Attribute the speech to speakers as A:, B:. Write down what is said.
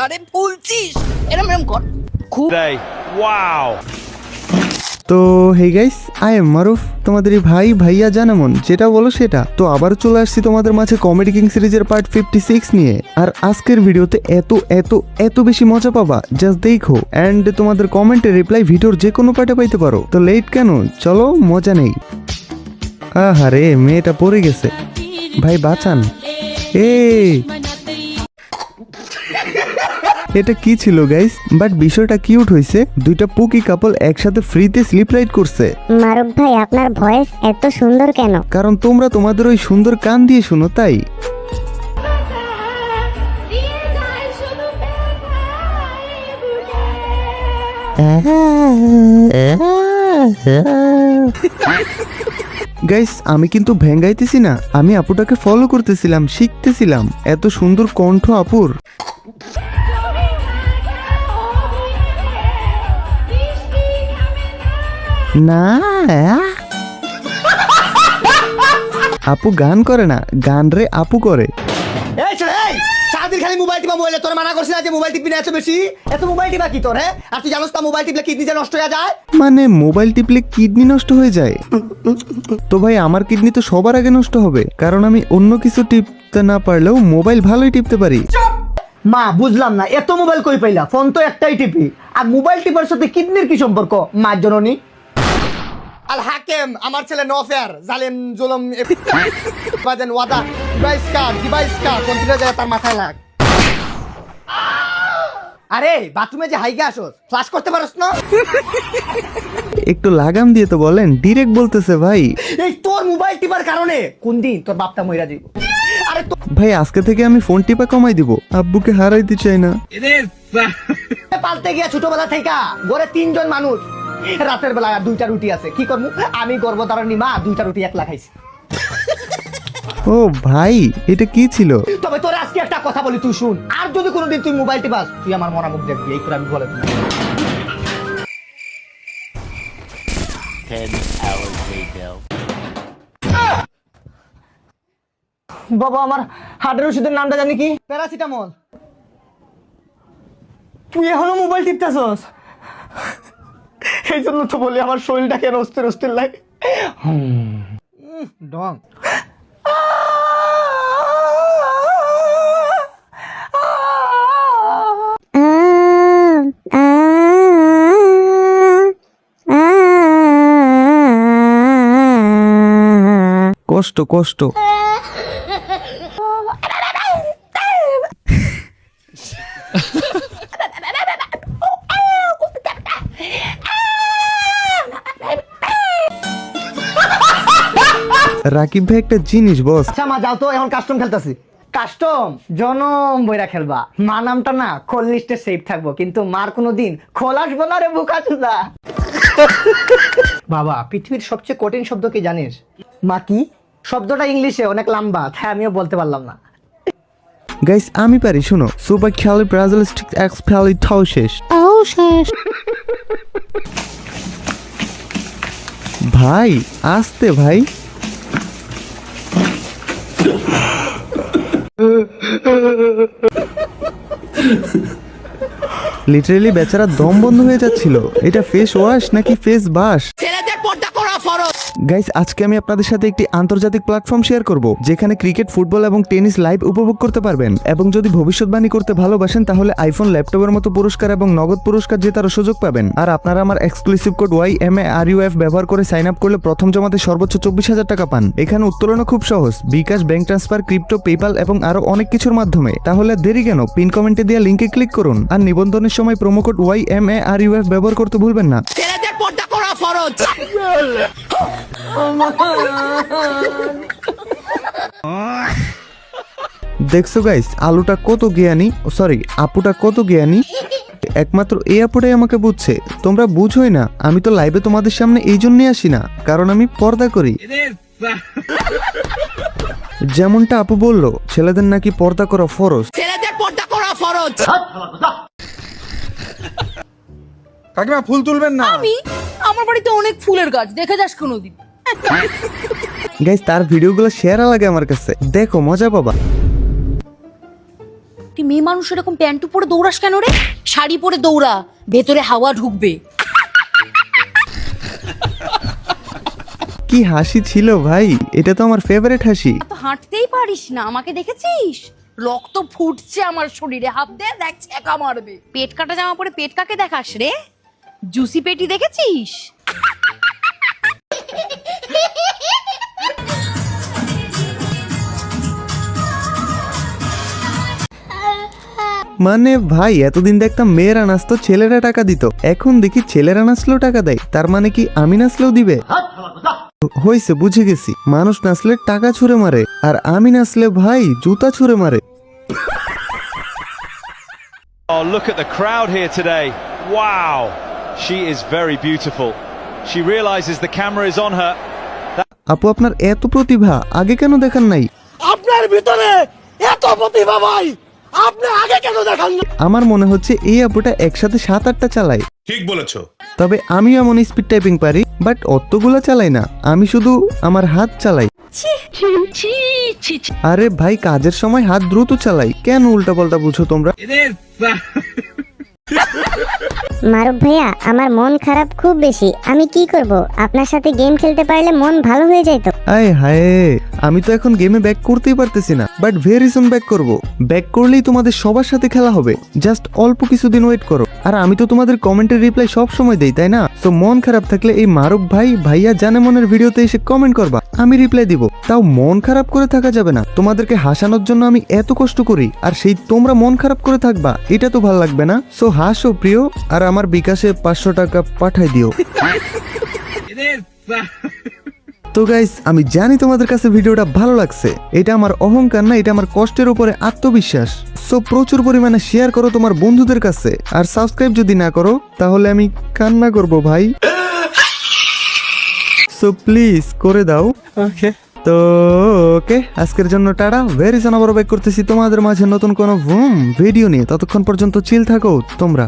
A: আরে ফুলছিস এরম এরম কর খুব
B: ওয়াও।
C: তো হে গাইস, আই এম মারুফ, তোমাদের এই ভাই ভাইয়া জানামন, যেটা বলো সেটা। তো আবার চলে আসছি তোমাদের মাঝে কমেডি কিং সিরিজের পার্ট 56 নিয়ে। আর আজকের ভিডিওতে এত এত এত বেশি মজা পাবা, জাস্ট দেখো। অ্যান্ড তোমাদের কমেন্টে রিপ্লাই ভিডিওর যে কোনো পার্টে পাইতে পারো। তো লেট কেন, চলো মজা নেই। আহারে মেয়েটা পড়ে গেছে, ভাই বাঁচান। এটা কি ছিল গাইস, বাট বিষয়টা কিউট হয়েছে। দুইটা পুকি কাপল একসাথে ফ্রিতে স্লিপ রাইড করছে।
D: মারুফ ভাই, আপনার ভয়েস এত সুন্দর কেন?
C: কারণ তোমরা তোমাদের ওই সুন্দর কান দিয়ে শুনো তাই। গাইস, আমি কিন্তু ভেঙ্গাইতেছি না, আমি আপুটাকে ফলো করতেছিলাম, শিখতেছিলাম। এত সুন্দর কণ্ঠ আপুর। না আপু গান করে না, গান রে আপু করে।
E: এই ছোড়, এই সারাদিন খালি মোবাইল টিপা। মোবাইলে তোর মানা করছিস না যে মোবাইল টিপবি না এত বেশি। এত মোবাইল টিপা কি তোর? হ্যাঁ, আর তুই জানোস না মোবাইল টিপলে কিডনি যে নষ্ট হয়ে যায়।
C: মানে মোবাইল টিপলে কিডনি নষ্ট হয়ে যায়? তো ভাই আমার কিডনি তো সবার আগে নষ্ট হবে, কারণ আমি অন্য কিছু টিপতে না পারলেও মোবাইল ভালোই টিপতে পারি।
E: মা, বুঝলাম না এত মোবাইল কই পাইলা? ফোন তো একটাই টিপি, আর মোবাইল টিপার সাথে কিডনির কি সম্পর্ক? মা জননী। আল হাকেম, আমার ছেলে নফেয়ার জালেম জুলুম বাদেন ওয়াদা ডিভাইস কা কন্টিনিউ যায় তার মাথায় লাগ। আরে বাথরুমে যে হাইগা আসোস, ফ্লাশ করতে পারোস না?
C: একটু লাগাম দিয়ে তো বলেন, ডিরেক্ট বলতেছে ভাই।
E: এই তোর মোবাইল টিপার কারণে কোন দিন তোর বাপটা মইরা যাইব। আরে তো
C: ভাই আজকে থেকে আমি ফোন টিপা কমাই দিব, আব্বুকে হারাইতে চাই না।
E: পালতে গিয়া ছোটবেলা থেকে ঘরে 3 জন মানুষ, রাতের বেলা 2টা রুটি আছে, কি করবো? আমি গর্ভধারণী মা 2টা রুটি একলা খাইছি।
C: ও ভাই, এটা কি ছিল?
E: তবে তোর আজকে একটা কথা বলি, তুই শুন। আর যদি কোনোদিন তুই মোবাইল টিপাস, তুই আমার মরা মুখ দেখবি, এই করে আমি বলে দিই।
B: 10 hours later.
E: বাবা, আমার হার্টের ওষুধের নামটা জানি কি? প্যারাসিটামল। তুই এখনো মোবাইল টিপতেছস? এই জন্য তো বলি আমার শরীরটা কেন অস্থির অস্থির লাগে। ডং।
C: কষ্ট কষ্ট। রাকিব ভাই একটা জিনিস বস।
E: আচ্ছা মা, যাও তো, এখন কাস্টম খেলতেছি। কাস্টম জনম বইরা খেলবা। মা নামটা না খোল লিস্টে সেভ থাকবো, কিন্তু মার কোনো দিন খোল আসবো না রে বোকা চুদা। বাবা, পৃথিবীর সবচেয়ে কঠিন শব্দ কি জানিস? মা কি? শব্দটা ইংলিশে অনেক লম্বা, তাই আমিও বলতে পারলাম না।
C: গাইস আমি পারি, শুনো। সুপার খেয়ালি ব্রাজিল স্টিক এক্স ফেলি থাও শেষ। ভাই আস্তে ভাই। লিটারেলি বেচারা দম বন্ধ হয়ে যাচ্ছিল। এটা ফেস ওয়াশ নাকি ফেস বাশ?
A: ছেলেদের পর্দা করা ফরজ।
C: গাইস আজকে আমি আপনাদের সাথে একটি আন্তর্জাতিক প্ল্যাটফর্ম শেয়ার করব, যেখানে ক্রিকেট, ফুটবল এবং টেনিস লাইভ উপভোগ করতে পারবেন। এবং যদি ভবিষ্যৎবাণী করতে ভালোবাসেন তাহলে আইফোন, ল্যাপটপের মতো পুরস্কার এবং নগদ পুরস্কার জেতারও সুযোগ পাবেন। আর আপনারা আমার এক্সক্লুসিভ কোড YMARUF ব্যবহার করে সাইন আপ করলে প্রথম জমাতে সর্বোচ্চ 24,000 টাকা পান। এখানে উত্তোলনও খুব সহজ, বিকাশ, ব্যাংক ট্রান্সফার, ক্রিপ্টো, পেপাল এবং আরো অনেক কিছুর মাধ্যমে। তাহলে দেরি কেন, পিন কমেন্টে দেওয়া লিংকে ক্লিক করুন। আর নিবন্ধনের সময় প্রোমো কোড YMARUF ব্যবহার করতে ভুলবেন না।
A: ছেলেদের পর্দা করা ফরজ।
C: দেখছো গাইস, আলুটা কত জ্ঞানী, সরি আপুটা কত জ্ঞানী। একমাত্র এই আপুটাই আমাকে বুঝছে, তোমরা বুঝোই না। আমি তো লাইভে তোমাদের সামনে এই জন্যই আসি না, কারণ আমি পর্দা করি। যেমনটা আপু বললো, ছেলেদের নাকি পর্দা করা ফরজ।
A: ছেলেদের পর্দা করা ফরজ।
F: কাকিমা ফুল তুলবেন না?
A: আমি আমার বাড়িতে অনেক ফুলের গাছ, দেখে যাস কোনোদিন।
C: গাইস তার ভিডিওগুলো শেয়ার লাগে আমার কাছে, দেখো মজা পাবা।
A: তুই মেয়ে মানুষ এরকম প্যান্টু পরে দৌড়াস কেন রে? শাড়ি পরে দৌড়া, ভেতরে হাওয়া ঢুকবে।
C: কি হাসি ছিল ভাই, এটা তো আমার ফেভারিট হাসি।
A: তো হাঁটতেই পারিস না, আমাকে দেখেছিস? রক্ত ফুটছে আমার শরীরে, হাত দে, দেখ ছ্যাঁকা মারবে। পেট কাটা জামা পরে পেট কাকে দেখাস রে? জুসি পেটি দেখেছিস?
C: মানে ভাই, এতদিন দেখতাম মেয়েরা নাচতো ছেলেরা টাকা দিত, এখন দেখি ছেলেরা নাচলেও টাকা দেয়। তার মানে কি আমি নাচলেও দিবে? হইছে, বুঝে গেছি। মানুষ নাচলে টাকা ছুঁড়ে মারে, আর আমি নাচলে ভাই জুতা ছুঁড়ে মারে।
G: Oh, look at the crowd here today. Wow. She is very beautiful. She realizes the camera is on her.
C: আপু, আপনার এত প্রতিভা, আগে কেন দেখান নাই?
A: আপনার ভিতরে এত প্রতিভা ভাই, আপনি আগে কেন দেখান না?
C: আমার মনে হচ্ছে এই আপুটা একসাথে 7-8টা চালায়।
H: ঠিক বলেছো।
C: তবে আমিও এমন স্পিড টাইপিং পারি, বাট অতগুলা চালাই না, আমি শুধু আমার হাত চালাই। আরে ভাই, কাজের সময় হাত দ্রুত চালাই, কেন উল্টা পাল্টা বুঝো তোমরা?
D: মারুফ ভাইয়া, আমার মন খারাপ খুব বেশি, আমি কি করব? আপনার সাথে গেম খেলতে পারলে মন ভালো হয়ে যেত।
C: আয় হায়, আমি তো এখন গেমে ব্যাক করতেই পারতেছি না, বাট ভেরি সুন ব্যাক করব। ব্যাক করলেই তোমাদের সবার সাথে খেলা হবে, জাস্ট অল্প কিছুদিন ওয়েট করো। আর আমি তো তোমাদের কমেন্টের রিপ্লাই সব সময় দেই, তাই না? তো মন খারাপ থাকলে এই মারুফ ভাই, ভাইয়া জানে মনের ভিডিওতে এসে কমেন্ট করবা, আমি রিপ্লাই দিব। তাও মন খারাপ করে থাকা যাবে না, তোমাদেরকে হাসানোর জন্য আমি এত কষ্ট করি, আর সেই তোমরা মন খারাপ করে থাকবা, এটা তো ভালো লাগবে না। সো হাসো প্রিয়, আর আমার বিকাশে 500 টাকা পাঠাই দিও। তো গাইস, আমি জানি তোমাদের কাছে ভিডিওটা ভালো লাগছে। এটা আমার অহংকার না, এটা আমার কষ্টের উপরে আত্মবিশ্বাস। সো প্রচুর পরিমাণে শেয়ার করো তোমার বন্ধুদের কাছে, আর সাবস্ক্রাইব যদি না করো তাহলে আমি কান্না করব ভাই। সো প্লিজ করে দাও। ওকে, তো ওকে, আজকের জন্য টাটা। ভেরি সুন আবার ব্যাক করতেছি তোমাদের মাঝে নতুন কোনো ভিডিও নিয়ে। ততক্ষণ পর্যন্ত চিল থাকো তোমরা।